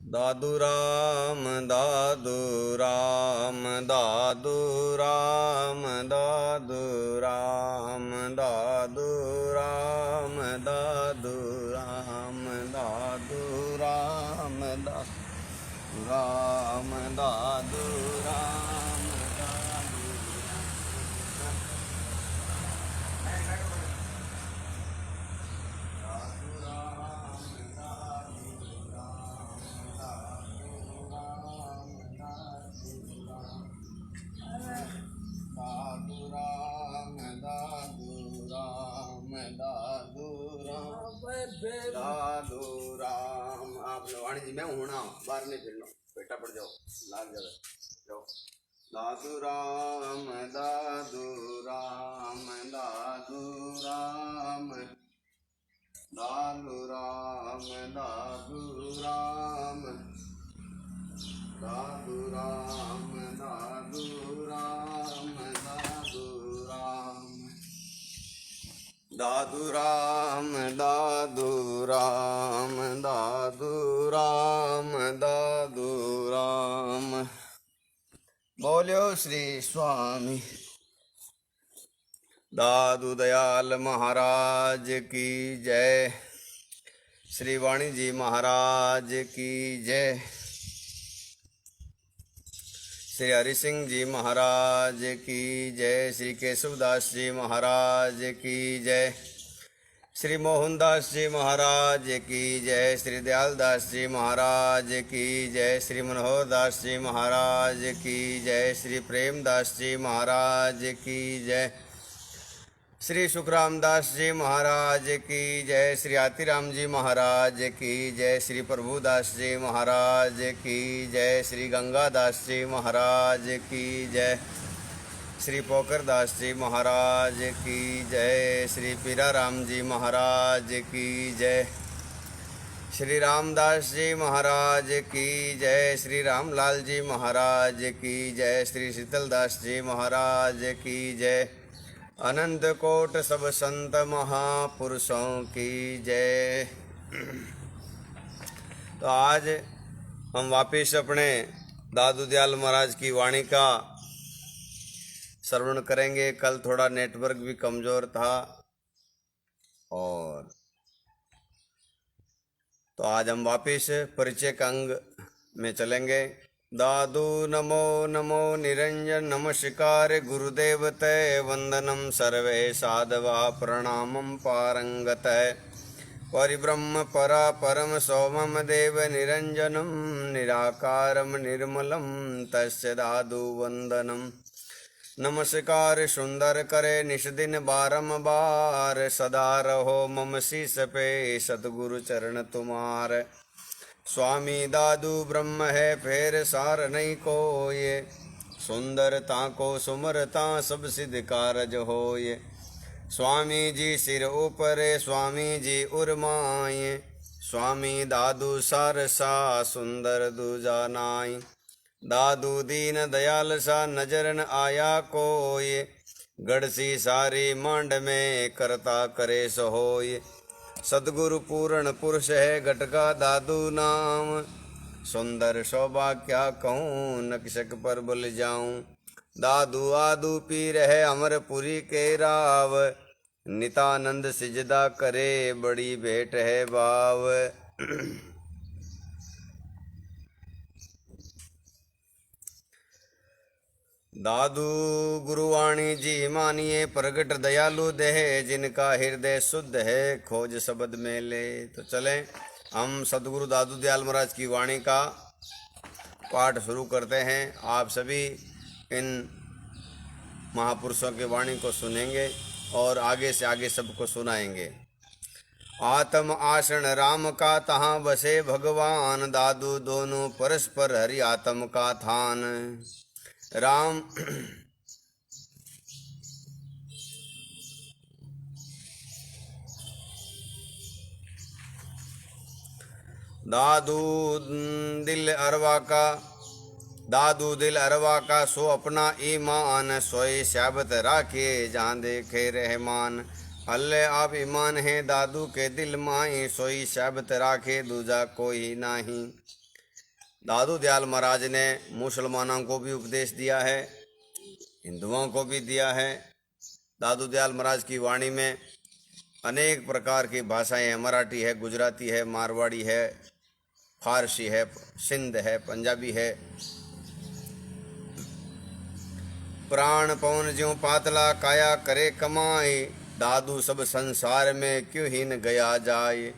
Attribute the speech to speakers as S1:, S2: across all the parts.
S1: दादू राम दादू राम दादू राम दादू राम दादू राम दादू राम दादू राम दादू राम दादू राम दादू राम दादू राम दादू राम दादू राम। आप वाणी जी मैं हूं ना, बाहर नहीं फिरना, बेटा पड़ जाओ, लाग जाओ जाओ। दादू राम दादू राम दादू राम दादू राम दादू राम दादू राम दादू राम दादू राम दादू राम दादू राम दादू राम दादू राम। बोलो श्री स्वामी दादू दयाल महाराज की जय। श्री वाणी जी महाराज की जय। श्री हरि सिंह जी महाराज की जय। श्री केशवदास जी महाराज की जय। श्री मोहनदास जी महाराज की जय। श्री दयालदास जी महाराज की जय। श्री मनोहर दास जी महाराज की जय। श्री प्रेमदास जी महाराज की जय। श्री सुखराम दास जी महाराज की जय। श्री आतीराम जी महाराज की जय। श्री प्रभुदास जी महाराज की जय। श्री गंगादास जी महाराज की जय। श्री पोकरदास जी महाराज की जय। श्री पीराराम जी महाराज की जय। श्री रामदास जी महाराज की जय। श्री रामलाल जी महाराज की जय। श्री शीतलदास जी महाराज की जय। अनंत कोट सब संत महापुरुषों की जय। तो आज हम वापिस अपने दादू दयाल महाराज की वाणी का श्रवण करेंगे। कल थोड़ा नेटवर्क भी कमज़ोर था और तो आज हम वापिस परिचय का अंग में चलेंगे। दादू नमो नमो निरंजन नमस्कार गुरुदेव तय वंदनम सर्वे साधवा प्रणामं पारंगत परिब्रह्म परा परम सोमम देव निरंजनम निराकारम निर्मलम तस्य दादू वंदनम। नमस्कार सुंदर करे निष्दिन बारंबार सदा रहो मम शीस पे सतगुरु चरण तुम्हार। स्वामी दादू ब्रह्म है फेर सार नहीं कोय सुंदरता को सुमरता सब सिद्ध कारज होय। स्वामी जी सिर ऊपर स्वामी जी उर्माए स्वामी दादू सार सा सुंदर दूजा नाई। दादू दीन दयाल सा नजर न आया कोय गढ़सी सारी मांड में करता करे सहोय। सदगुरु पूर्ण पुरुष है घटका दादू नाम सुंदर शोभा क्या कहूँ नक्शक पर बुल जाऊं। दादू आदू पीर है अमरपुरी के राव नितानंद सिजदा करे बड़ी भेंट है भाव। दादू गुरुवाणी जी मानिए प्रगट दयालु देह जिनका हृदय शुद्ध है खोज शब्द में ले। तो चलें हम सदगुरु दादू दयाल महाराज की वाणी का पाठ शुरू करते हैं। आप सभी इन महापुरुषों की वाणी को सुनेंगे और आगे से आगे सबको सुनाएंगे। आत्म आसन राम का तहाँ बसे भगवान दादू दोनों परस्पर हरि आत्म का थान। राम दादू दिल अरवा का सो अपना ईमान सोई शाबत राखे जहाँ देखे रहमान। अल्ले आप ईमान है दादू के दिल माही सोई शाबत राखे दूजा कोई नाही। दादू दयाल महाराज ने मुसलमानों को भी उपदेश दिया है, हिंदुओं को भी दिया है। दादू दयाल महाराज की वाणी में अनेक प्रकार की भाषाएं हैं, मराठी है, गुजराती है, मारवाड़ी है, फारसी है, सिंध है, पंजाबी है। प्राण पवन ज्यों पातला काया करे कमाए, दादू सब संसार में क्यों ही न गया जाए।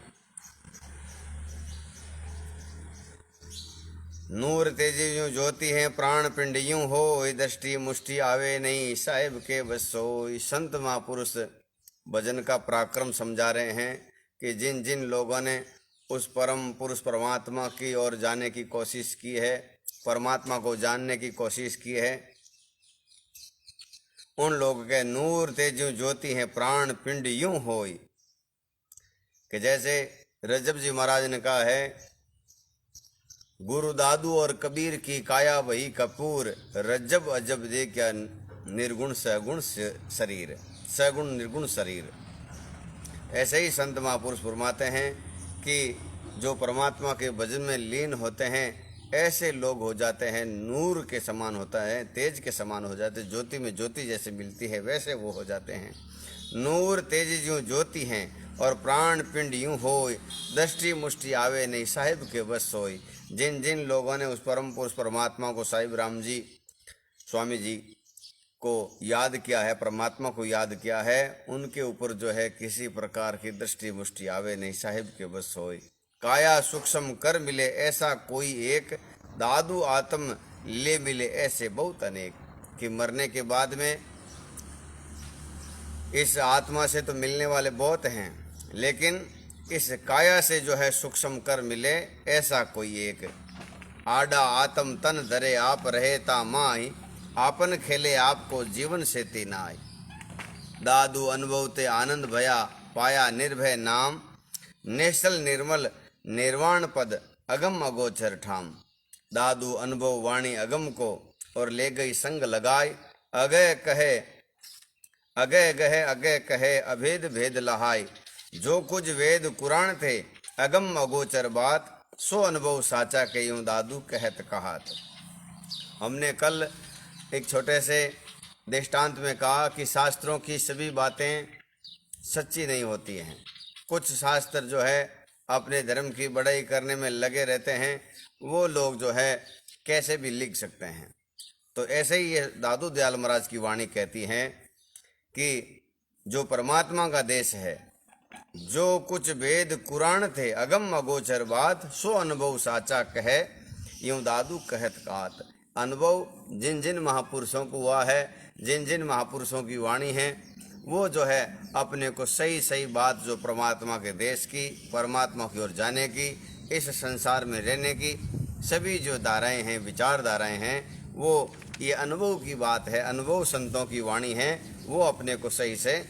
S1: नूर तेजी यूं ज्योति है, प्राण पिंड यूं हो, दृष्टि मुष्टि आवे नहीं, साहिब के बस सोई। संत महापुरुष भजन का पराक्रम समझा रहे हैं कि जिन जिन लोगों ने उस परम पुरुष परमात्मा की ओर जाने की कोशिश की है, परमात्मा को जानने की कोशिश की है, उन लोगों के नूर तेजू ज्योति है, प्राण पिंड यूं होई। कि जैसे रजब जी महाराज ने कहा है, गुरु दादू और कबीर की काया वही कपूर, रजब अजब दे क्या निर्गुण सगुण शरीर, सगुण निर्गुण शरीर। ऐसे ही संत महापुरुष फरमाते हैं कि जो परमात्मा के भजन में लीन होते हैं, ऐसे लोग हो जाते हैं, नूर के समान होता है, तेज के समान हो जाते हैं, ज्योति में ज्योति जैसे मिलती है वैसे वो हो जाते हैं। नूर तेज यूं ज्योति हैं और प्राण पिंड यूं होय, दृष्टि मुष्टि आवे नहीं, साहिब के बस सोई। जिन जिन लोगों ने उस परम पुरुष परमात्मा को, साहिब राम जी स्वामी जी को याद किया है, परमात्मा को याद किया है, उनके ऊपर जो है किसी प्रकार की दृष्टि मुष्टि आवे नहीं, साहिब के बस होय। काया सूक्ष्म कर मिले ऐसा कोई एक, दादू आत्म ले मिले ऐसे बहुत अनेक। कि मरने के बाद में इस आत्मा से तो मिलने वाले बहुत हैं, लेकिन इस काया से जो है सूक्ष्म कर मिले ऐसा कोई एक। आडा आत्म तन धरे आप रहे ता माई, आपन खेले आपको जीवन से तीनाई। दादू अनुभव ते आनंद भया, पाया निर्भय नाम, नेसल निर्मल निर्वाण पद अगम अगोचर ठाम। दादू अनुभव वाणी अगम को और ले गई संग लगाए, अगय कहे अगय गहे अगय कहे अभेद भेद लहाय। जो कुछ वेद कुरान थे अगम अगोचर बात, सो अनुभव साचा के यूं दादू कहत कहात। हमने कल एक छोटे से दृष्टांत में कहा कि शास्त्रों की सभी बातें सच्ची नहीं होती हैं। कुछ शास्त्र जो है अपने धर्म की बड़ाई करने में लगे रहते हैं, वो लोग जो है कैसे भी लिख सकते हैं। तो ऐसे ही ये दादू दयाल महाराज की वाणी कहती है कि जो परमात्मा का देश है, जो कुछ वेद कुरान थे अगम अगोचर बात, सो अनुभव साचा कहे यूं दादू कहत कात। अनुभव जिन जिन महापुरुषों को हुआ है, जिन जिन महापुरुषों की वाणी है, वो जो है अपने को सही सही बात जो परमात्मा के देश की, परमात्मा की ओर जाने की, इस संसार में रहने की सभी जो धाराएं हैं, विचारधाराएं हैं, वो ये अनुभव की बात है, अनुभव संतों की वाणी है, वो अपने को सही से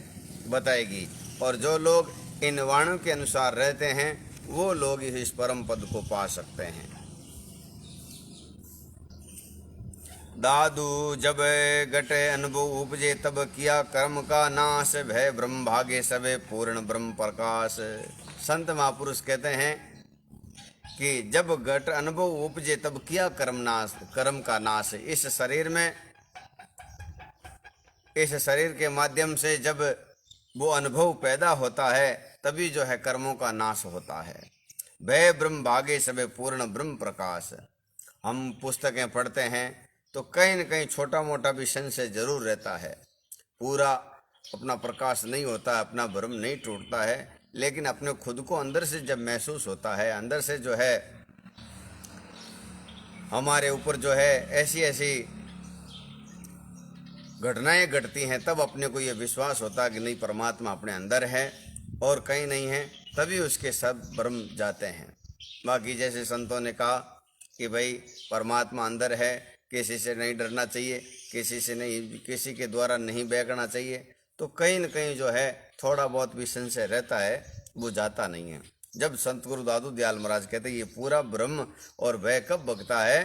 S1: बताएगी। और जो लोग इन वाणों के अनुसार रहते हैं, वो लोग इस परम पद को पा सकते हैं। दादू जब गटे अनुभव उपजे, तब किया कर्म का नाश, भय ब्रह्म भागे सबे पूर्ण ब्रह्म प्रकाश। संत महापुरुष कहते हैं कि जब घट अनुभव उपजे तब किया कर्म का नाश। इस शरीर में, इस शरीर के माध्यम से जब वो अनुभव पैदा होता है, तभी जो है कर्मों का नाश होता है। भय ब्रह्म भागे सबे पूर्ण ब्रह्म प्रकाश। हम पुस्तकें पढ़ते हैं तो कहीं न कहीं छोटा मोटा भी संशय जरूर रहता है, पूरा अपना प्रकाश नहीं होता, अपना भ्रम नहीं टूटता है, लेकिन अपने खुद को अंदर से जब महसूस होता है, अंदर से जो है हमारे ऊपर जो है ऐसी ऐसी घटनाएं घटती हैं, तब अपने को ये विश्वास होता है कि नहीं, परमात्मा अपने अंदर है और कहीं नहीं है, तभी उसके सब भ्रम जाते हैं। बाकी जैसे संतों ने कहा कि भाई परमात्मा अंदर है, किसी से नहीं डरना चाहिए, किसी से नहीं, किसी के द्वारा नहीं बहकना चाहिए, तो कहीं न कहीं जो है थोड़ा बहुत भी संशय रहता है, वो जाता नहीं है। जब संत गुरु दादू दयाल महाराज कहते हैं ये पूरा ब्रह्म और भय कब भगता है,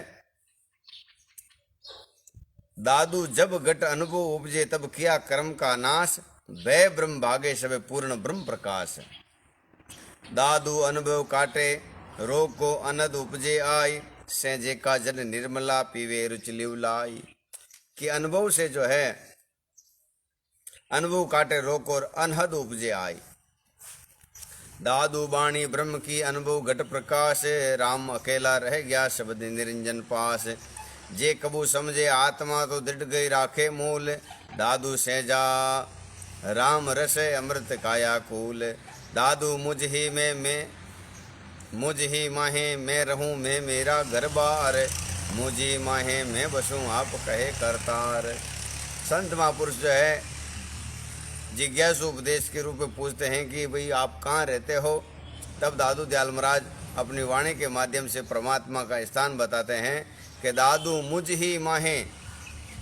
S1: दादू जब घट अनुभव उपजे तब किया कर्म का नाश, भय ब्रह्म भागे सबे पूर्ण ब्रह्म प्रकाश। दादू अनुभव काटे रोग को अनद उपजे आई, सेजे का जल निर्मला पीवे रुचि लिवलाई। कि अनुभव से जो है अनुभव काटे रोक और अनहद उपजे आई। दादू बाणी ब्रह्म की अनुभव घट प्रकाश, राम अकेला रह गया शब्द निरंजन पास। जे कबू समझे आत्मा तो दृढ़ गई राखे मूल, दादू सेजा राम रस अमृत काया कूल। दादू मुझ ही में मैं मुझ ही माहे मैं रहूं मैं मेरा घर बार, मुझी माहे मैं बसूं आप कहे करतार। संत महापुरुष जो है जिज्ञासु उपदेश के रूप में पूछते हैं कि भाई आप कहाँ रहते हो। तब दादू दयाल महाराज अपनी वाणी के माध्यम से परमात्मा का स्थान बताते हैं कि दादू मुझ ही माहे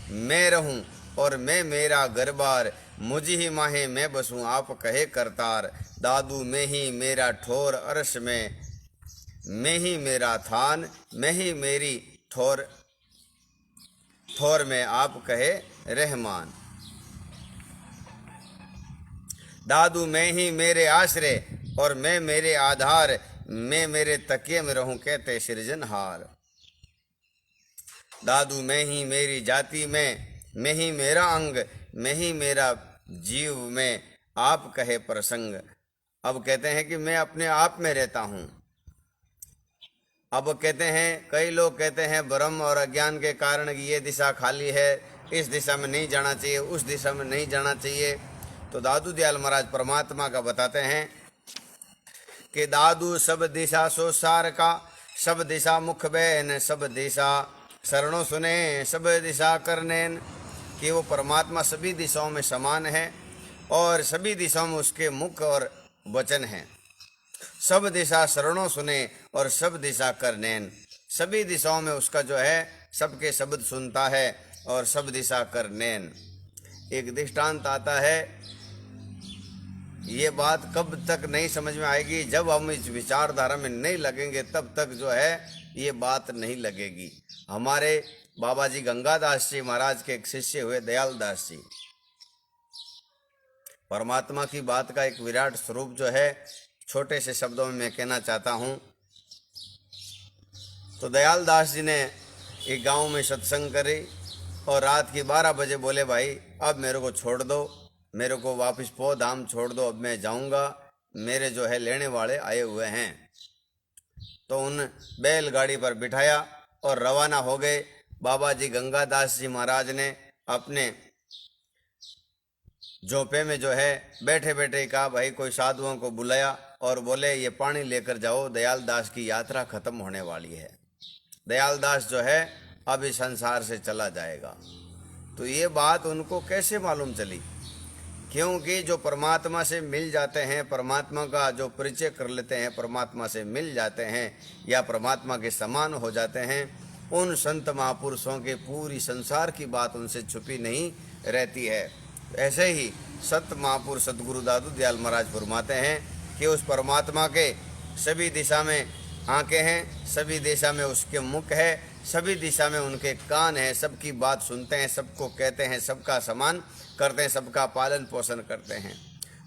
S1: मैं रहूं और मैं मेरा घर बार, मुझ ही माहे मैं बसूं आप कहे करतार। दादू मैं ही मेरा ठोर अरस में, मैं ही मेरा थान, मैं ही मेरी ठोर ठोर में आप कहे रहमान। दादू मैं ही मेरे आश्रय और मैं मेरे आधार, मैं मेरे तकिए में रहूं कहते सृजनहार। दादू मैं ही मेरी जाति में, मैं ही मेरा अंग, मैं ही मेरा जीव में आप कहे प्रसंग। अब कहते हैं कि मैं अपने आप में रहता हूँ। अब कहते हैं कई लोग कहते हैं भ्रम और अज्ञान के कारण ये दिशा खाली है, इस दिशा में नहीं जाना चाहिए, उस दिशा में नहीं जाना चाहिए। तो दादू दयाल महाराज परमात्मा का बताते हैं कि दादू सब दिशा सो सार का, सब दिशा मुख बैन, सब दिशा शरणों सुने, सब दिशा करनेन। कि वो परमात्मा सभी दिशाओं में समान है और सभी दिशाओं में उसके मुख और वचन हैं। सब दिशा शरणों सुने और सब दिशा करनेन। सभी दिशाओं में उसका जो है सबके शब्द सुनता है और सब दिशा करनेन। एक दृष्टांत आता है, ये बात कब तक नहीं समझ में आएगी, जब हम इस विचारधारा में नहीं लगेंगे तब तक जो है ये बात नहीं लगेगी। हमारे बाबा जी गंगादास जी महाराज के एक शिष्य हुए दयाल दास जी। परमात्मा की बात का एक विराट स्वरूप जो है छोटे से शब्दों में मैं कहना चाहता हूँ। तो दयाल दास जी ने एक गांव में सत्संग करी और रात की 12 बजे बोले भाई अब मेरे को छोड़ दो, मेरे को वापस पौ धाम छोड़ दो, अब मैं जाऊंगा, मेरे जो है लेने वाले आए हुए हैं। तो उन बैलगाड़ी पर बिठाया और रवाना हो गए। बाबा जी गंगादास जी महाराज ने अपने झोंपे में जो है बैठे बैठे कहा भाई कोई साधुओं को बुलाया और बोले ये पानी लेकर जाओ, दयाल दास की यात्रा खत्म होने वाली है, दयाल दास जो है अब इस संसार से चला जाएगा। तो ये बात उनको कैसे मालूम चली? क्योंकि जो परमात्मा से मिल जाते हैं, परमात्मा का जो परिचय कर लेते हैं, परमात्मा से मिल जाते हैं या परमात्मा के समान हो जाते हैं, उन संत महापुरुषों के पूरी संसार की बात उनसे छुपी नहीं रहती है। ऐसे ही सत महापुरुष सदगुरु दादू दयाल महाराज फरमाते हैं कि उस परमात्मा के सभी दिशा में आंखें हैं, सभी दिशा में उसके मुख है, सभी दिशा में उनके कान हैं, सबकी बात सुनते हैं, सबको कहते हैं, सबका सम्मान करते हैं, सबका पालन पोषण करते हैं।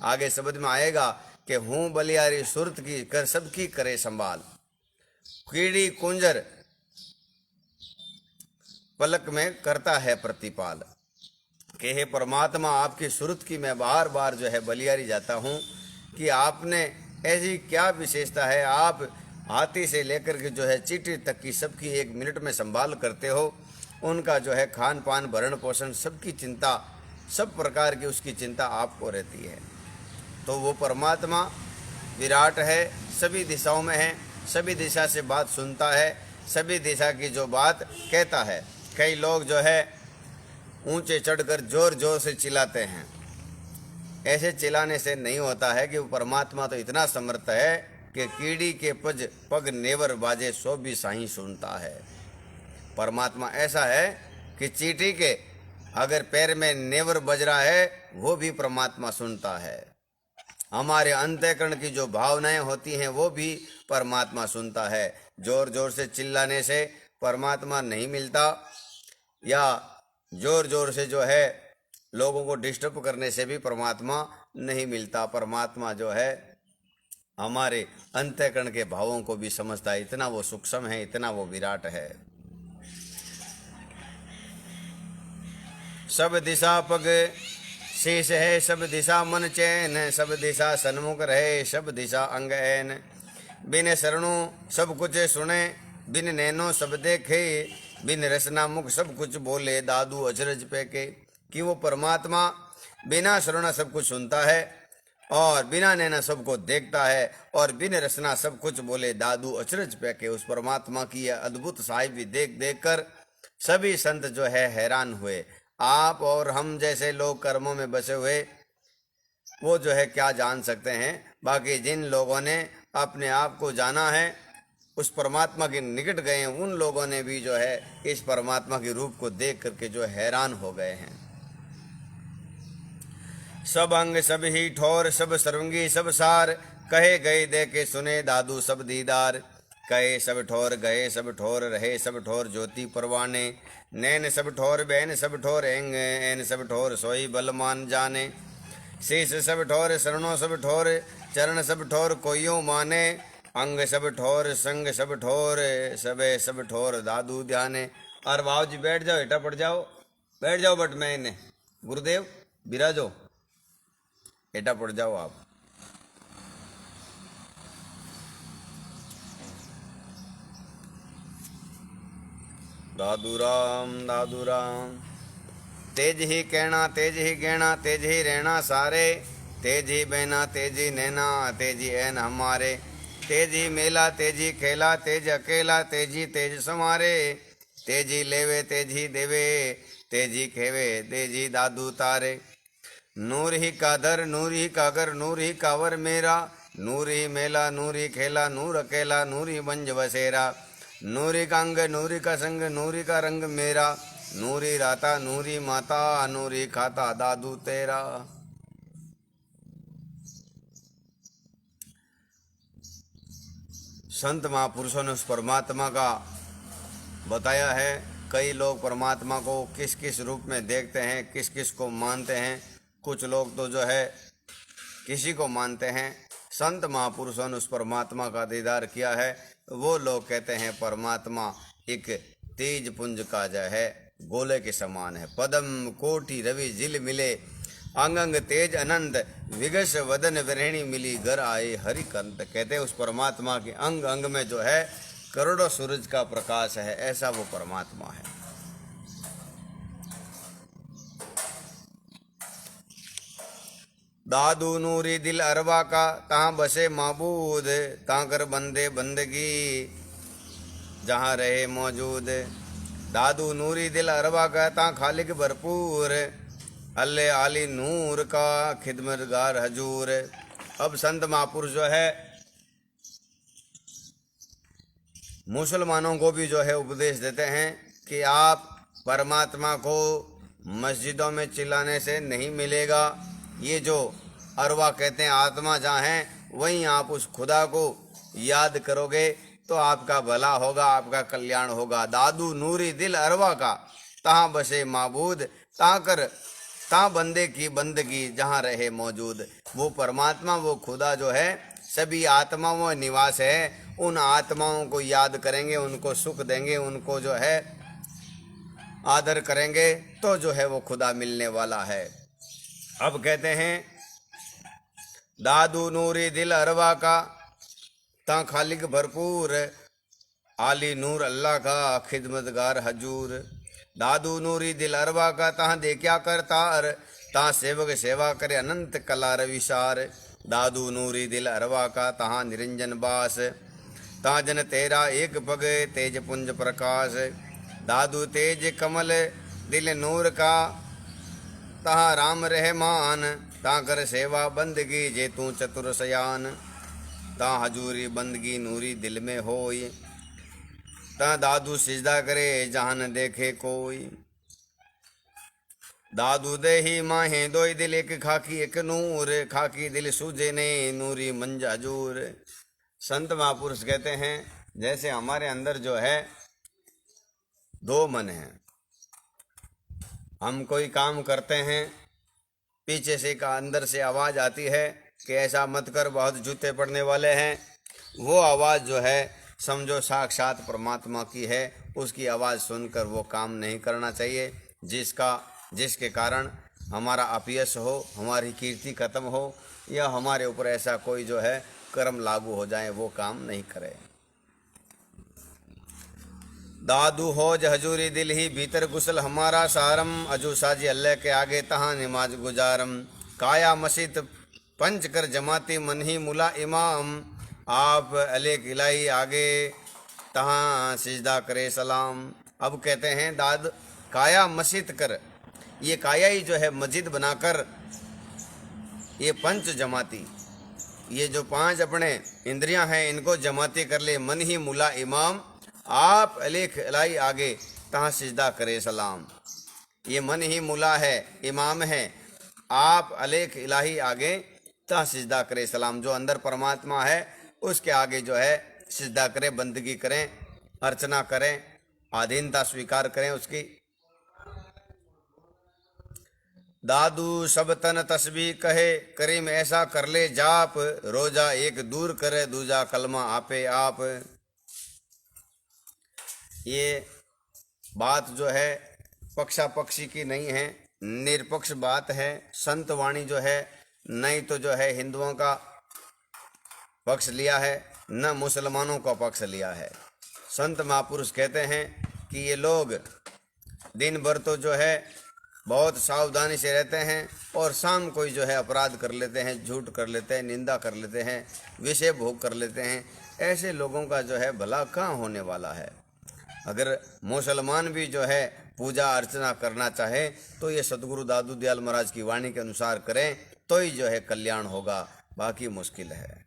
S1: आगे शब्द में आएगा कि हूँ बलियारी सुरत की कर सबकी करे संभाल, कीड़ी कुंजर पलक में करता है प्रतिपाल। कि हे परमात्मा आपकी सुरत की मैं बार बार जो है बलियारी जाता हूँ कि आपने ऐसी क्या विशेषता है, आप हाथी से लेकर के जो है चींटी तक की सबकी 1 मिनट में संभाल करते हो, उनका जो है खान पान भरण पोषण सबकी चिंता, सब प्रकार की उसकी चिंता आपको रहती है। तो वो परमात्मा विराट है, सभी दिशाओं में है, सभी दिशा से बात सुनता है, सभी दिशा की जो बात कहता है। कई लोग जो है ऊंचे चढ़कर जोर जोर से चिल्लाते हैं, ऐसे चिल्लाने से नहीं होता है कि वो परमात्मा तो इतना समर्थ है कि कीड़ी के पग नेवर बाजे सो भी साही सुनता है। परमात्मा ऐसा है कि चींटी के अगर पैर में नेवर बज रहा है वो भी परमात्मा सुनता है। हमारे अंतःकरण की जो भावनाएं होती हैं वो भी परमात्मा सुनता है। जोर जोर से चिल्लाने से परमात्मा नहीं मिलता, या जोर जोर से जो है लोगों को डिस्टर्ब करने से भी परमात्मा नहीं मिलता। परमात्मा जो है हमारे अंतःकरण के भावों को भी समझता है। इतना वो सूक्ष्म है, इतना वो विराट है। सब दिशा पग शेष है, सब दिशा मन चैन, सब दिशा सन्मुख रहे, सब दिशा अंग ऐन। बिन शरणों सब कुछ सुने, बिन नैनो सब देखे, बिन रसना मुख सब कुछ बोले, दादू अचरज पैके। कि वो परमात्मा बिना शरण सब कुछ सुनता है और बिना नैना सबको देखता है और बिन रसना सब कुछ बोले, दादू अचरज पैके। उस परमात्मा की यह अद्भुत साहिबी देख देख कर सभी संत जो है हैरान हुए। आप और हम जैसे लोग कर्मों में बसे हुए वो जो है क्या जान सकते हैं। बाकी जिन लोगों ने अपने आप को जाना है, उस परमात्मा के निकट गए हैं, उन लोगों ने भी जो है इस परमात्मा के रूप को देख करके जो हैरान हो गए हैं। सब अंग सब ही ठोर, सब सर्वंगी सब सार, कहे गए देखे सुने दादू सब दीदार। कहे सब ठोर गए सब ठोर, रहे सब ठोर ज्योति परवाने। नैन सब ठोर बैन सब ठोर, एंग एन सब ठोर सोई बलमान जाने। शीश सब ठोर शरणों सब ठोर, चरण सब ठोर कोइयों माने। अंग सब ठोर संग सब ठोर, सबे सब ठोर दादू ध्याने। और बाबू जी बैठ जाओ, हेठा पड़ जाओ, बैठ जाओ। बट मैं इन्हें गुरुदेव बिराजो, हेठा पड़ जाओ आप। दादू राम दादू राम। तेज ही कहना तेज ही कहना, तेज ही रहना सारे, तेज ही बहना तेज ही नैना, तेज ही एन हमारे। तेज ही मेला तेज ही खेला, तेज अकेला तेज ही तेज समारे। तेज ही लेवे तेज ही देवे, तेज ही खेवे तेज ही दादू तारे। नूर ही कादर नूर ही कागर, नूर ही कावर मेरा, नूर ही मेला नूर ही खेला, नूर अकेला नूर ही बंज बसेरा। नूरी का अंग नूरी का संग, नूरी का रंग मेरा, नूरी राता नूरी माता, नूरी खाता दादू तेरा। संत महापुरुषों ने उस परमात्मा का बताया है। कई लोग परमात्मा को किस किस रूप में देखते हैं, किस किस को मानते हैं। कुछ लोग तो जो है किसी को मानते हैं। संत महापुरुषों ने उस परमात्मा का दीदार किया है। वो लोग कहते हैं परमात्मा एक तेज पुंज का जो है गोले के समान है। पदम कोटि रवि जिल मिले, अंग अंग तेज अनंत, विगस वदन विरहिणी मिली, घर आए हरिकंत। कहते हैं उस परमात्मा के अंग अंग में जो है करोड़ों सूरज का प्रकाश है, ऐसा वो परमात्मा है। दादू नूरी दिल अरबा का, तहाँ बसे माबूद, तहाँ कर बंदे बंदगी जहाँ रहे मौजूद। दादू नूरी दिल अरबा का, तहाँ खालिक भरपूर, अल्ले आली नूर का खिदमतगार हजूर। अब संत महापुरुष जो है मुसलमानों को भी जो है उपदेश देते हैं कि आप परमात्मा को मस्जिदों में चिल्लाने से नहीं मिलेगा। ये जो अरवा कहते हैं आत्मा जहाँ है, वहीं आप उस खुदा को याद करोगे तो आपका भला होगा, आपका कल्याण होगा। दादू नूरी दिल अरवा का, तहाँ बसे माबूद, तहाँ बंदे की बंदगी जहाँ रहे मौजूद। वो परमात्मा वो खुदा जो है सभी आत्माओं में निवास है। उन आत्माओं को याद करेंगे, उनको सुख देंगे, उनको जो है आदर करेंगे तो जो है वो खुदा मिलने वाला है। अब कहते हैं दादू नूरी दिल अरवा का, ता खालिक भरपूर, आली नूर अल्लाह का खिदमतगार हजूर। दादू नूरी दिल अरवा का, तहाँ देखा करतार, तहाँ सेवक सेवा करे अनंत कला रविसार। दादू नूरी दिल अरवा का, तहाँ निरंजन बास, तहाँ जन तेरा एक पग तेज पुंज प्रकाश। दादू तेज कमल दिल नूर का, तहाँ राम रहमान, तहाँ कर सेवा बंदगी जे तू चतुर सयान। तहाँ हजूरी बंदगी नूरी दिल में होई, तहाँ दादू सिजदा करे जहाँ न देखे कोई। दादू दे ही माहे दोई दिल एक खाकी एक नूर, खाकी दिल सूझे ने नूरी मंज हजूर। संत महापुरुष कहते हैं जैसे हमारे अंदर जो है दो मन हैं। हम कोई काम करते हैं, पीछे से का अंदर से आवाज़ आती है कि ऐसा मत कर, बहुत जूते पड़ने वाले हैं, वो आवाज़ जो है समझो साक्षात परमात्मा की है। उसकी आवाज़ सुनकर वो काम नहीं करना चाहिए जिसके कारण हमारा अपयश हो, हमारी कीर्ति खत्म हो, या हमारे ऊपर ऐसा कोई जो है कर्म लागू हो जाए, वो काम नहीं करे। दादू हो हजूरी दिल ही भीतर गुसल हमारा सारम, अजू साजी अल्लाह के आगे तहाँ नमाज गुजारम। काया मसीत पंच कर जमाती मन ही मुला इमाम, आप अले किलाई आगे तहाँ सिजदा करे सलाम। अब कहते हैं दाद काया मसीत कर, ये काया ही जो है मस्जिद बनाकर ये पंच जमाती, ये जो पांच अपने इंद्रियां हैं इनको जमाती कर ले। मन ही मुला इमाम, आप अलेख अलाई आगे तहाँ सिजदा करे सलाम। ये मन ही मुला है, इमाम है, आप अलेख इलाही आगे तहाँ सिजदा करे सलाम। जो अंदर परमात्मा है उसके आगे जो है सिजदा करें, बंदगी करें, अर्चना करें, आधीनता स्वीकार करें उसकी। दादू सब तन तस्बीह कहे, करीम ऐसा कर ले जाप, रोजा एक दूर करे दूजा कलमा आपे आप। ये बात जो है पक्षा पक्षी की नहीं है, निरपक्ष बात है। संत वाणी जो है नहीं तो जो है हिंदुओं का पक्ष लिया है, न मुसलमानों का पक्ष लिया है। संत महापुरुष कहते हैं कि ये लोग दिन भर तो जो है बहुत सावधानी से रहते हैं और शाम को ही जो है अपराध कर लेते हैं, झूठ कर लेते हैं, निंदा कर लेते हैं, विषय भोग कर लेते हैं। ऐसे लोगों का जो है भला कहाँ होने वाला है। अगर मुसलमान भी जो है पूजा अर्चना करना चाहे तो ये सतगुरु दादू दयाल महाराज की वाणी के अनुसार करें तो ही जो है कल्याण होगा, बाकी मुश्किल है।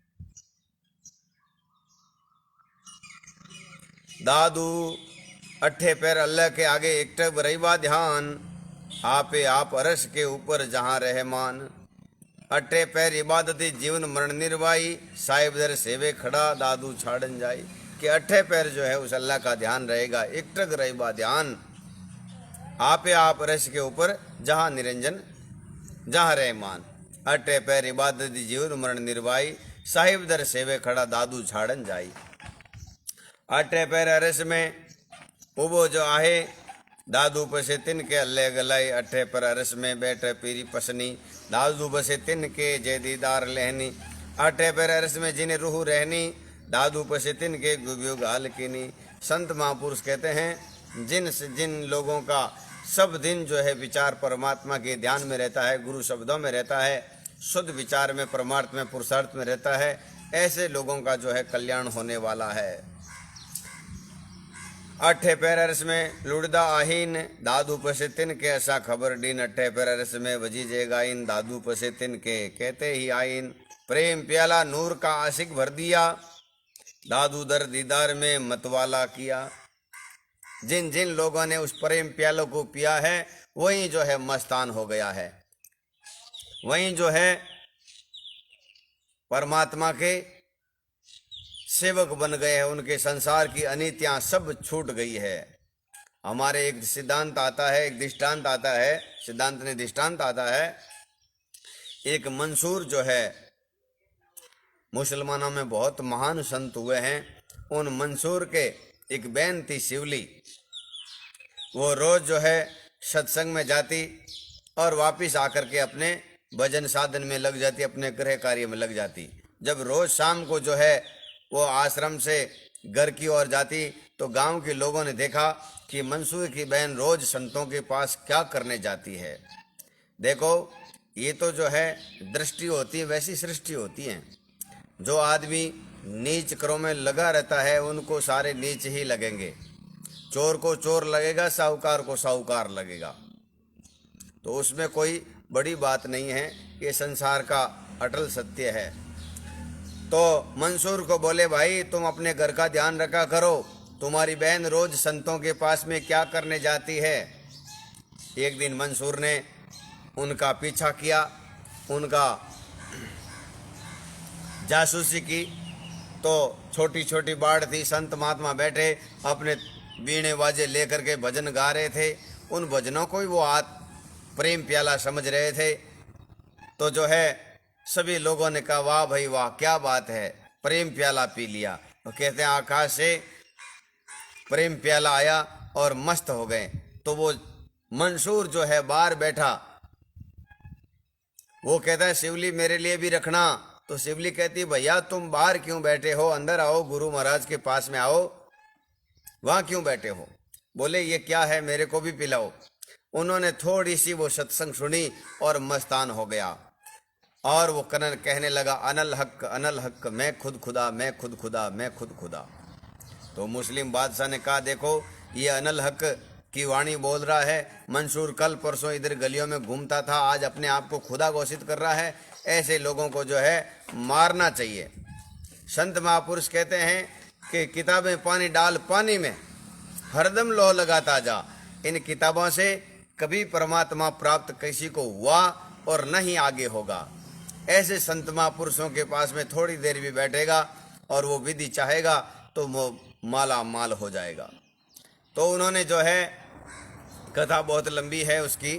S1: दादू अट्ठे पैर अल्लाह के आगे एकटक रहीबा ध्यान, आपे आप अरश के ऊपर जहाँ रहमान। अट्ठे पैर इबादती जीवन मरण निर्वाही, साहिब दर सेवे खड़ा दादू छाड़न जाई। कि अट्ठे पैर जो है उस अल्लाह का ध्यान रहेगा, एकटक रहीबा ध्यान, आपे आप अरश के ऊपर जहाँ निरंजन जहाँ रहमान। अट्ठे पैर इबादती जीवन मरण निर्वाही, साहिब दर सेवे खड़ा दादू छाड़न जाई। अट्ठे पैर अरस में उबो जो आहे, दादू पसे तिन के अल्ले गलाई। अट्ठे पर अरस में बैठे पीरी पसनी, दादू बसे तिन के जय दीदार लहनी। अट्ठे पर अरस में जिन्हें रूह रहनी, दादू पसे तिन के गुग्यु गाल कीनी। संत महापुरुष कहते हैं जिन लोगों का सब दिन जो है विचार परमात्मा के ध्यान में रहता है, गुरु शब्दों में रहता है, शुद्ध विचार में, परमार्थ में, पुरुषार्थ में रहता है, ऐसे लोगों का जो है कल्याण होने वाला है। अट्ठे पैर अरस में लुड़दा आहीन, दादू पसे तिन के ऐसा खबर डीन। अट्ठे पैर अरस में वजी जे गाइन, दादू पसे तिन के कहते ही आइन। प्रेम प्याला नूर का आशिक भर दिया, दादू दर दीदार में मतवाला किया। जिन जिन लोगों ने उस प्रेम प्यालों को पिया है वही जो है मस्तान हो गया है, वही जो है परमात्मा के सेवक बन गए हैं, उनके संसार की अनीतियां सब छूट गई है। हमारे एक सिद्धांत आता है, एक दृष्टांत आता है, सिद्धांत ने दृष्टांत आता है। एक मंसूर जो है मुसलमानों में बहुत महान संत हुए हैं, उन मंसूर के एक बहन थी शिवली। वो रोज जो है सत्संग में जाती और वापिस आकर के अपने भजन साधन में लग जाती, अपने गृह कार्य में लग जाती। जब रोज शाम को जो है वो आश्रम से घर की ओर जाती तो गांव के लोगों ने देखा कि मंसूर की बहन रोज संतों के पास क्या करने जाती है। देखो ये तो जो है दृष्टि होती है, वैसी सृष्टि होती है। जो आदमी नीच कर्मों में लगा रहता है उनको सारे नीच ही लगेंगे। चोर को चोर लगेगा, साहूकार को साहूकार लगेगा। तो उसमें कोई बड़ी बात नहीं है, ये संसार का अटल सत्य है। तो मंसूर को बोले भाई तुम अपने घर का ध्यान रखा करो, तुम्हारी बहन रोज संतों के पास में क्या करने जाती है। एक दिन मंसूर ने उनका पीछा किया, उनका जासूसी की। तो छोटी छोटी बाढ़ थी, संत महात्मा बैठे अपने वीणे बाजे लेकर के भजन गा रहे थे। उन भजनों को ही वो प्रेम प्याला समझ रहे थे। तो जो है सभी लोगों ने कहा वाह भाई वाह, क्या बात है, प्रेम प्याला पी लिया। तो कहते हैं आकाश से प्रेम प्याला आया और मस्त हो गए। तो वो मंसूर जो है बाहर बैठा, वो कहता है शिवली मेरे लिए भी रखना। तो शिवली कहती भैया तुम बाहर क्यों बैठे हो, अंदर आओ, गुरु महाराज के पास में आओ, वहां क्यों बैठे हो। बोले ये क्या है, मेरे को भी पिलाओ। उन्होंने थोड़ी सी वो सत्संग सुनी और मस्तान हो गया। और वो कनन कहने लगा अनल हक, मैं खुद खुदा, मैं खुद खुदा, मैं खुद खुदा। तो मुस्लिम बादशाह ने कहा देखो ये अनल हक की वाणी बोल रहा है। मंसूर कल परसों इधर गलियों में घूमता था, आज अपने आप को खुदा घोषित कर रहा है। ऐसे लोगों को जो है मारना चाहिए। संत महापुरुष कहते हैं कि किताबें पानी डाल पानी में, हरदम लौ लगाता जा। इन किताबों से कभी परमात्मा प्राप्त किसी को हुआ और न ही आगे होगा। ऐसे संत महापुरुषों के पास में थोड़ी देर भी बैठेगा और वो विधि चाहेगा तो वो माला माल हो जाएगा। तो उन्होंने जो है, कथा बहुत लंबी है उसकी,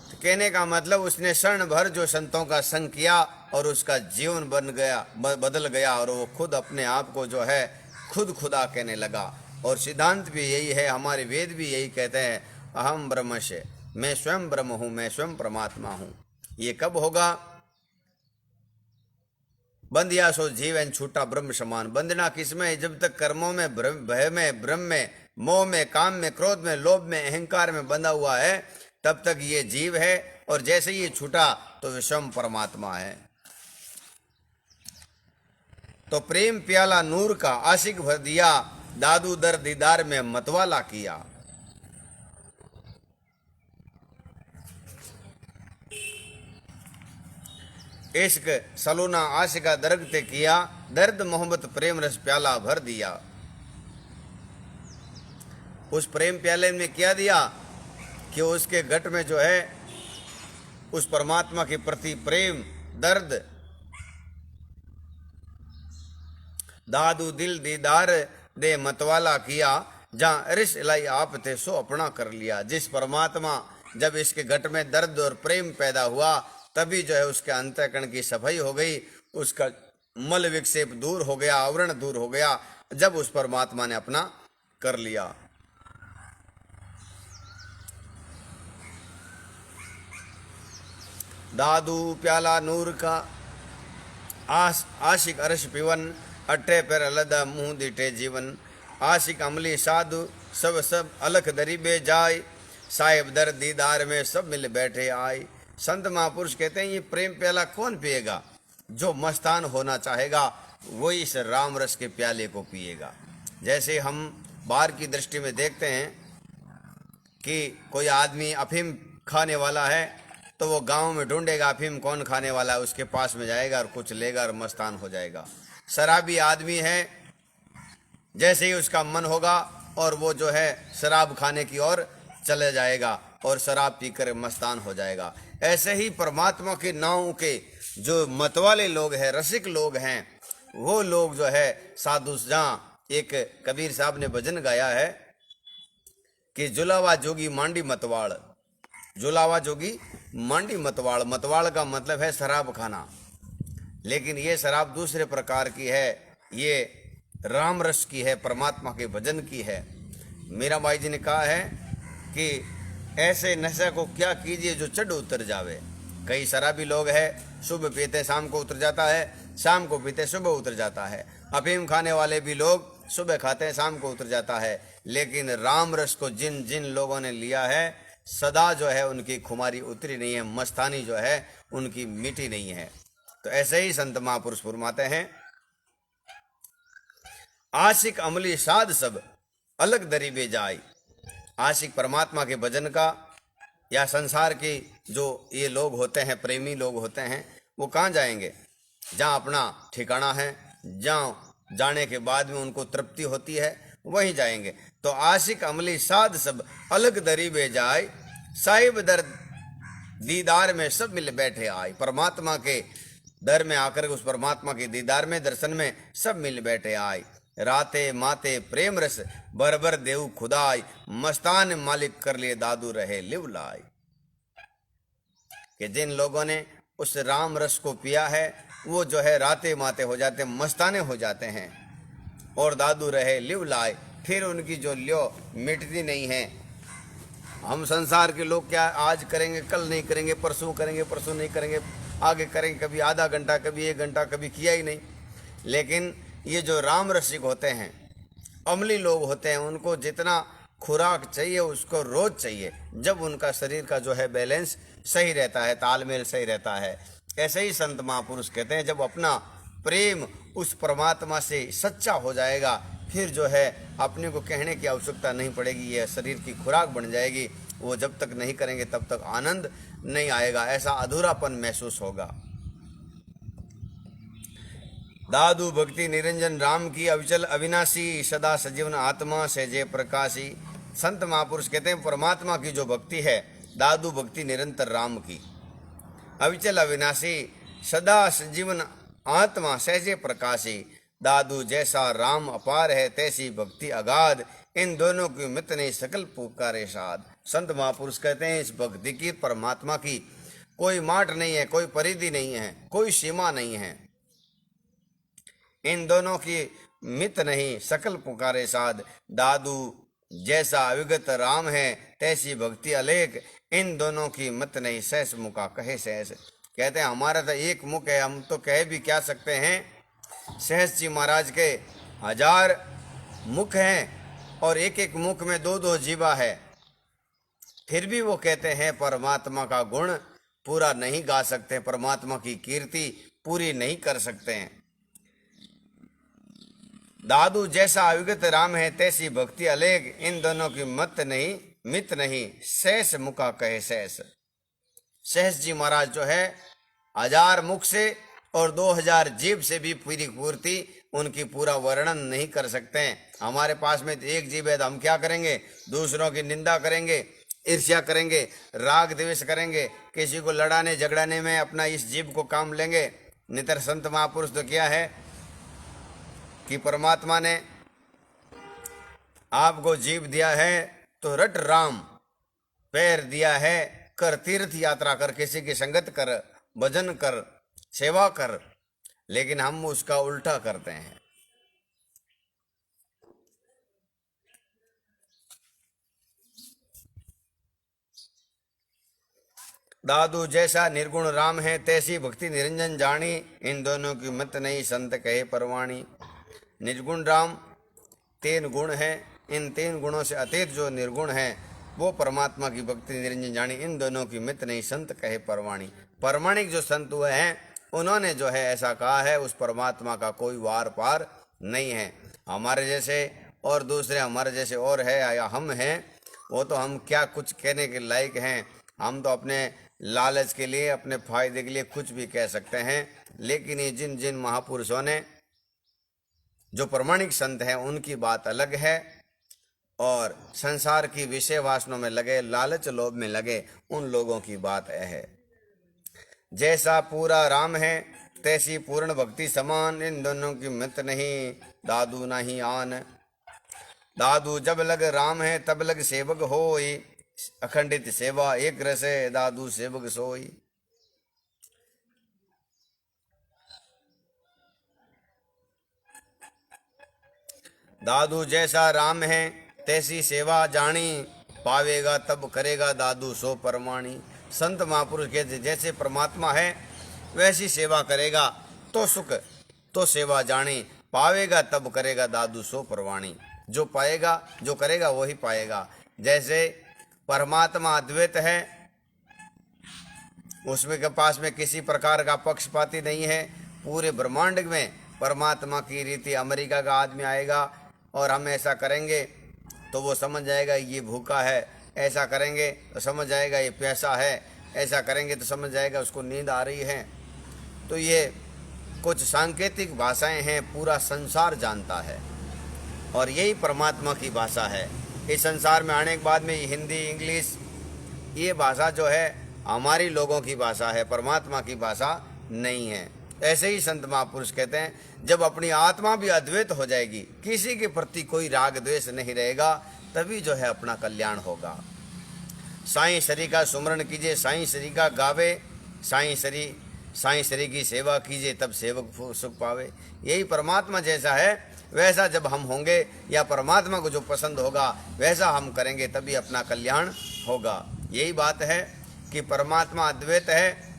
S1: तो कहने का मतलब उसने क्षण भर जो संतों का संग किया और उसका जीवन बदल गया और वो खुद अपने आप को जो है खुद खुदा कहने लगा। और सिद्धांत भी यही है, हमारे वेद भी यही कहते हैं अहम ब्रह्मस्य, मैं स्वयं ब्रह्म हूँ, मैं स्वयं परमात्मा हूँ। ये कब होगा, बंधिया सो जीवन छूटा ब्रह्म समान। बंधना किसमें, जब तक कर्मों में, भय में, भ्रम में, मोह में, काम में, क्रोध में, लोभ में, अहंकार में बंधा हुआ है, तब तक ये जीव है। और जैसे ये छूटा तो विषम परमात्मा है। तो प्रेम प्याला नूर का आशिक भर दिया, दादू दर दीदार में मतवाला किया। इश्क सलूना आशिका दरगते किया, दर्द मोहब्बत प्रेम रस प्याला भर दिया। उस प्रेम प्याले में क्या दिया कि उसके घट में जो है उस परमात्मा के प्रति प्रेम, दर्द, दादू दिल दीदार दे मतवाला किया। जहां रिस इलाई आप थे सो अपना कर लिया। जिस परमात्मा, जब इसके घट में दर्द और प्रेम पैदा हुआ तभी जो है उसके अंतःकरण की सफाई हो गई, उसका मल विक्षेप दूर हो गया, आवरण दूर हो गया, जब उस परमात्मा ने अपना कर लिया। दादू प्याला नूर का आशिक अरश पिवन, अट्ठे पैर अलदा मुंह दिटे जीवन। आशिक अमली साधु सब सब अलख दरीबे जाय, साहिब दर दीदार में सब मिल बैठे आए। संत महापुरुष कहते हैं ये प्रेम प्याला कौन पिएगा, जो मस्तान होना चाहेगा वही इस राम रस के प्याले को पिएगा। जैसे हम बाहर की दृष्टि में देखते हैं कि कोई आदमी अफीम खाने वाला है तो वो गांव में ढूंढेगा अफीम कौन खाने वाला है, उसके पास में जाएगा और कुछ लेगा और मस्तान हो जाएगा। शराबी आदमी है, जैसे ही उसका मन होगा और वो जो है शराब खाने की ओर चले जाएगा और शराब पीकर मस्तान हो जाएगा। ऐसे ही परमात्मा के नाम के जो मतवाले लोग हैं, रसिक लोग हैं, वो लोग जो है साधु, जहाँ एक कबीर साहब ने भजन गाया है कि जुलावा जोगी मांडी मतवाड़, जुलावा जोगी मांडी मतवाड़। मतवाड़ का मतलब है शराब खाना, लेकिन ये शराब दूसरे प्रकार की है, ये राम रस की है, परमात्मा के भजन की है। मीराबाई जी ने कहा है कि ऐसे नशे को क्या कीजिए जो चढ़ उतर जावे। कई शराबी लोग हैं, सुबह पीते शाम को उतर जाता है, शाम को पीते सुबह उतर जाता है। अफीम खाने वाले भी लोग सुबह खाते हैं शाम को उतर जाता है। लेकिन राम रस को जिन जिन लोगों ने लिया है सदा जो है उनकी खुमारी उतरी नहीं है, मस्तानी जो है उनकी मिटी नहीं है। तो ऐसे ही संत महापुरुष फरमाते हैं आशिक अमली साध सब अलग दरीबे जाय। आशिक परमात्मा के भजन का या संसार के जो ये लोग होते हैं, प्रेमी लोग होते हैं, वो कहाँ जाएंगे, जहाँ अपना ठिकाना है, जहाँ जाने के बाद में उनको तृप्ति होती है वहीं जाएंगे। तो आशिक अमली साध सब अलग दरीबे जाय, साहिब दर दीदार में सब मिल बैठे आए। परमात्मा के दर में आकर उस परमात्मा के दीदार में, दर्शन में सब मिल बैठे आए। राते माते प्रेम रस बरबर देव खुदाई, मस्तान मालिक कर लिए दादू रहे लिव लाई। कि जिन लोगों ने उस राम रस को पिया है वो जो है राते माते हो जाते, मस्ताने हो जाते हैं। और दादू रहे लिव लाए, फिर उनकी जो लियो मिटती नहीं है। हम संसार के लोग क्या आज करेंगे, कल नहीं करेंगे, परसों करेंगे, परसों नहीं करेंगे, आगे करेंगे, कभी आधा घंटा, कभी 1 घंटा, कभी किया ही नहीं। लेकिन ये जो राम रसिक होते हैं, अमली लोग होते हैं, उनको जितना खुराक चाहिए उसको रोज चाहिए, जब उनका शरीर का जो है बैलेंस सही रहता है, तालमेल सही रहता है। ऐसे ही संत महापुरुष कहते हैं, जब अपना प्रेम उस परमात्मा से सच्चा हो जाएगा, फिर जो है अपने को कहने की आवश्यकता नहीं पड़ेगी, यह शरीर की खुराक बन जाएगी। वो जब तक नहीं करेंगे तब तक आनंद नहीं आएगा, ऐसा अधूरापन महसूस होगा। दादू भक्ति निरंजन राम की अविचल अविनाशी, सदा सजीवन आत्मा से जय प्रकाशी। संत महापुरुष कहते हैं परमात्मा की जो भक्ति है, दादू भक्ति निरंतर राम की, अविचल अविनाशी, सदा सजीवन आत्मा सहजे प्रकाशी। दादू जैसा राम अपार है, तैसी भक्ति अगाध, इन दोनों की मित नहीं सकल पुकारे साध। संत महापुरुष कहते हैं इस भक्ति की, परमात्मा की कोई माट नहीं है, कोई परिधि नहीं है, कोई सीमा नहीं है। इन दोनों की मित नहीं सकल पुकारे साध। दादू जैसा अविगत राम है, तैसी भक्ति अलेख, इन दोनों की मत नहीं सहस मुका कहे सहस। कहते हैं हमारा तो एक मुख है, हम तो कह भी क्या सकते हैं। सहस जी महाराज के 1000 मुख हैं और एक एक मुख में 2-2 जीवा है, फिर भी वो कहते हैं परमात्मा का गुण पूरा नहीं गा सकते, परमात्मा की कीर्ति पूरी नहीं कर सकते हैं। दादू जैसा अविगत राम है, तैसी भक्ति अलेख, इन दोनों की मत नहीं मित नहीं सहस मुका कहे सहस। सहस जी महाराज जो है 1000 मुख से और 2000 जीभ से भी पूरी पूर्ति उनकी पूरा वर्णन नहीं कर सकते हैं। हमारे पास में एक जीभ है तो हम क्या करेंगे, दूसरों की निंदा करेंगे, ईर्ष्या करेंगे, राग द्वेष करेंगे, किसी को लड़ाने झगड़ाने में अपना इस जीभ को काम लेंगे। नितर संत महापुरुष तो क्या है कि परमात्मा ने आपको जीभ दिया है तो रट राम, पैर दिया है कर तीर्थ यात्रा कर, किसी की संगत कर, भजन कर, सेवा कर, लेकिन हम उसका उल्टा करते हैं। दादू जैसा निर्गुण राम है, तैसी भक्ति निरंजन जानी, इन दोनों की मत नहीं संत कहे परवाणी। निर्गुण राम 3 गुण हैं, इन 3 गुणों से अतीत जो निर्गुण है वो परमात्मा की भक्ति निरंजन जानी, इन दोनों की मित नहीं संत कहे परवाणी। परमाणिक जो संत हुए हैं उन्होंने जो है ऐसा कहा है, उस परमात्मा का कोई वार पार नहीं है। हमारे जैसे और दूसरे हमारे जैसे और है या हम हैं, वो तो हम क्या कुछ कहने के लायक हैं। हम तो अपने लालच के लिए, अपने फायदे के लिए कुछ भी कह सकते हैं। लेकिन ये जिन जिन महापुरुषों ने जो प्रमाणिक संत हैं उनकी बात अलग है, और संसार की विषय वासनों में लगे, लालच लोभ में लगे, उन लोगों की बात है। जैसा पूरा राम है तैसी पूर्ण भक्ति समान, इन दोनों की मित नहीं दादू नहीं आन। दादू जब लग राम है तब लग सेवक होई, अखंडित सेवा एक रस है दादू सेवक सोई। दादू जैसा राम है तैसी सेवा जानी, पावेगा तब करेगा दादू सो परमाणी। संत महापुरुष कहते जैसे परमात्मा है वैसी सेवा करेगा तो सुख, तो सेवा जानी, पावेगा तब करेगा दादू सो परवाणी। जो पाएगा, जो करेगा वही पाएगा। जैसे परमात्मा अद्वैत है, उसमें के पास में किसी प्रकार का पक्षपाती नहीं है। पूरे ब्रह्मांड में परमात्मा की रीति, अमेरिका का आदमी आएगा और हम ऐसा करेंगे तो वो समझ जाएगा ये भूखा है, ऐसा करेंगे तो समझ जाएगा ये प्यासा है, ऐसा करेंगे तो समझ जाएगा उसको नींद आ रही है। तो ये कुछ सांकेतिक भाषाएं हैं, पूरा संसार जानता है, और यही परमात्मा की भाषा है। इस संसार में आने के बाद में हिंदी, इंग्लिश, ये भाषा जो है हमारी लोगों की भाषा है, परमात्मा की भाषा नहीं है। ऐसे ही संत महापुरुष कहते हैं जब अपनी आत्मा भी अद्वैत हो जाएगी, किसी के प्रति कोई राग द्वेष नहीं रहेगा, तभी जो है अपना कल्याण होगा। साईं श्री का सुमरण कीजिए, साईं श्री का गावे, साईं श्री साईं श्री की सेवा कीजिए तब सेवक सुख पावे। यही परमात्मा जैसा है वैसा जब हम होंगे या परमात्मा को जो पसंद होगा वैसा हम करेंगे तभी अपना कल्याण होगा। यही बात है कि परमात्मा अद्वैत है,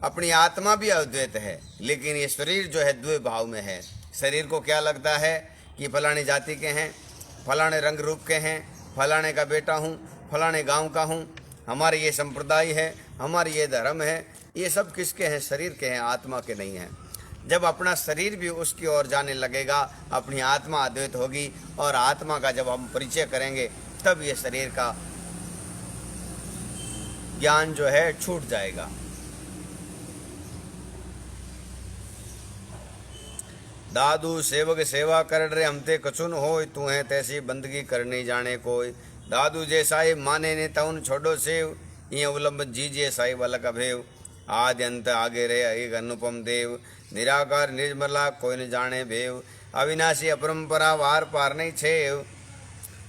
S1: अपनी आत्मा भी अद्वैत है, लेकिन ये शरीर जो है द्वै भाव में है। शरीर को क्या लगता है कि फलानी जाति के हैं, फलाने रंग रूप के हैं, फलाने का बेटा हूँ, फलाने गांव का हूँ, हमारे ये संप्रदाय है, हमारे ये धर्म है। ये सब किसके हैं? शरीर के हैं, आत्मा के नहीं हैं। जब अपना शरीर भी उसकी ओर जाने लगेगा, अपनी आत्मा अद्वैत होगी और आत्मा का जब हम परिचय करेंगे तब ये शरीर का ज्ञान जो है छूट जाएगा। दादू सेवक सेवा कर रे हमते कछुन होय, तू है तैसी बंदगी करनी जाने कोई। दादू जे साहिब माने ने तउन छोड़ो सेव, ये अवलंब जीजे साहिब अलग अभेव। आदि अंत आगे रे एक अनुपम देव, निराकार निर्मला कोई न जाने भेव। अविनाशी अपरंपरा वार पार नहीं छेव,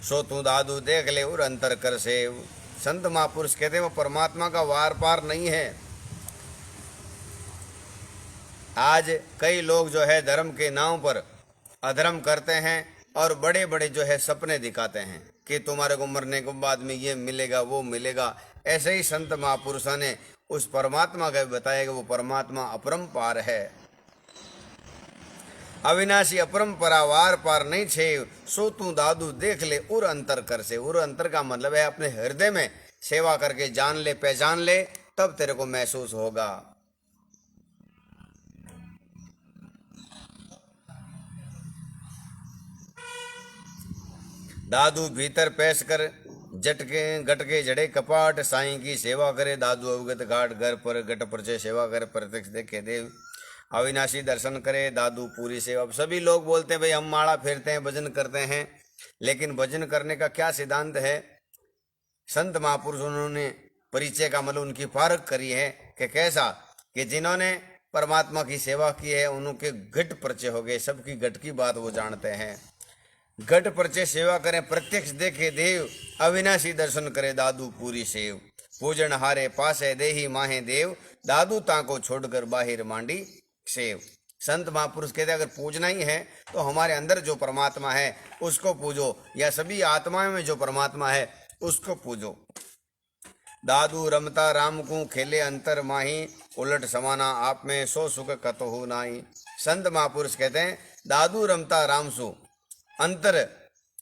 S1: सो तू दादू देख ले और अंतर कर सेव। संत महापुरुष कहते हैं वो परमात्मा का वार पार नहीं है। आज कई लोग जो है धर्म के नाम पर अधर्म करते हैं और बड़े बड़े जो है सपने दिखाते हैं कि तुम्हारे को मरने के बाद में ये मिलेगा वो मिलेगा। ऐसे ही संत महापुरुषों ने उस परमात्मा का बताया कि वो परमात्मा अपरंपार है, अविनाशी अपरंपरा वार पार नहीं छे, सो तू दादू देख ले उर अंतर कर से। उर अंतर का मतलब है अपने हृदय में सेवा करके जान ले, पहचान ले, तब तेरे को महसूस होगा। दादू भीतर पैस कर जटके गटके जड़े कपाट, साईं की सेवा करे दादू अवगत घाट। घर पर घट परचे सेवा करे प्रत्यक्ष देखे देव, अविनाशी दर्शन करे दादू पूरी सेवा। सभी लोग बोलते हैं भाई हम माला फेरते हैं, भजन करते हैं, लेकिन भजन करने का क्या सिद्धांत है? संत महापुरुष उन्होंने परिचय का मतलब उनकी पारख करी है कि कैसा कि जिन्होंने परमात्मा की सेवा की है उनके घट परिचय हो गए, सबकी घट की बात वो जानते हैं। घट परिचय सेवा करें प्रत्यक्ष देखे देव, अविनाशी दर्शन करे दादू पूरी सेव। पूजन हारे पासे देही माहे देव, दादू ताको छोड़कर बाहिर मांडी सेव। संत महापुरुष कहते अगर पूजना ही है तो हमारे अंदर जो परमात्मा है उसको पूजो, या सभी आत्माओं में जो परमात्मा है उसको पूजो। दादू रमता राम को खेले अंतर माही, उलट समाना आप में सो सुख कतहु नाही। संत महापुरुष कहते हैं दादू रमता राम सु अंतर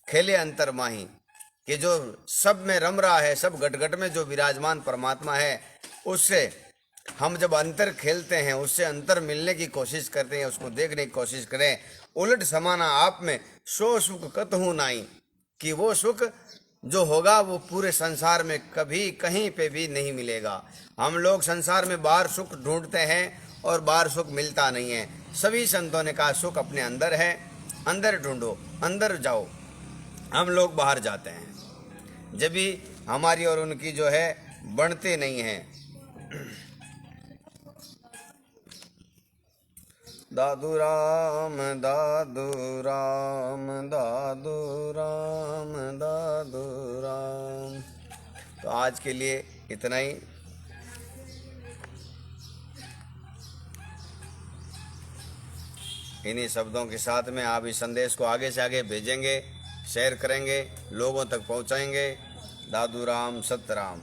S1: खेले अंतर माही, कि जो सब में रम रहा है, सब घट घट में जो विराजमान परमात्मा है उससे हम जब अंतर खेलते हैं, उससे अंतर मिलने की कोशिश करते हैं, उसको देखने की कोशिश करें। उलट समाना आप में सो सुख कतहु नाही, कि वो सुख जो होगा वो पूरे संसार में कभी कहीं पे भी नहीं मिलेगा। हम लोग संसार में बाहर सुख ढूंढते हैं और बाहर सुख मिलता नहीं है। सभी संतों ने कहा सुख अपने अंदर है, अंदर ढूंढो, अंदर जाओ। हम लोग बाहर जाते हैं जब भी हमारी और उनकी जो है बनते नहीं है। दादू राम दादू राम दादू राम दादू राम। तो आज के लिए इतना ही। इन्हीं शब्दों के साथ में आप इस संदेश को आगे से आगे भेजेंगे, शेयर करेंगे, लोगों तक पहुंचाएंगे। दादू राम सतराम।